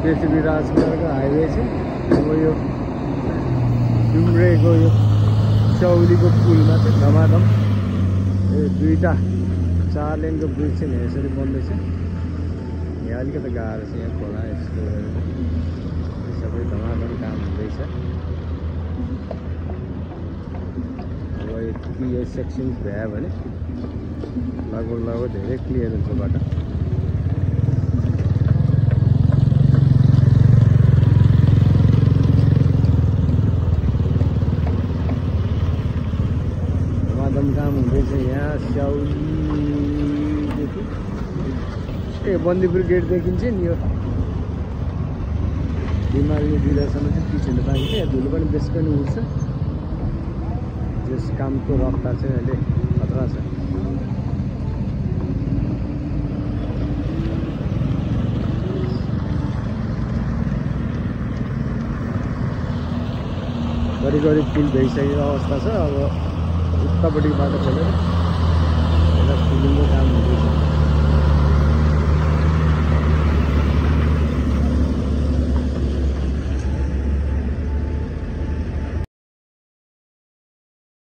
पृथ्वी राजमार्ग हाइवे छ। अब यो डुम्रेको यो चौलीको पुलमा चाहिँ धमाधम यो 2टा 4 लेनको ब्रिज चाहिँ यसरी बन्दैछ। यहाँ अलिकति गाह्रो छ, यहाँ खोला यसको सबै धमाधम काम हुँदैछ। अब यो सेक्सन भ्यायो भने लगभग धेरै क्लियर हुन्छ बाटो। काम हुँदैछ यहाँ स्याउलीदेखि ए बन्दीपुर गेट देखिन्छ नि यो हिमालय जिल्लासम्म चाहिँ पिच हुनु बाँकी छ। यहाँ धुलो पनि बेस पनि उठ्छ। यस कामको रफ्तार चाहिँ अहिले खतरा छ। करिब पुल भइसकेको अवस्था छ। अब उतापट्टि बाटो चलेर यता पुलिङ्गो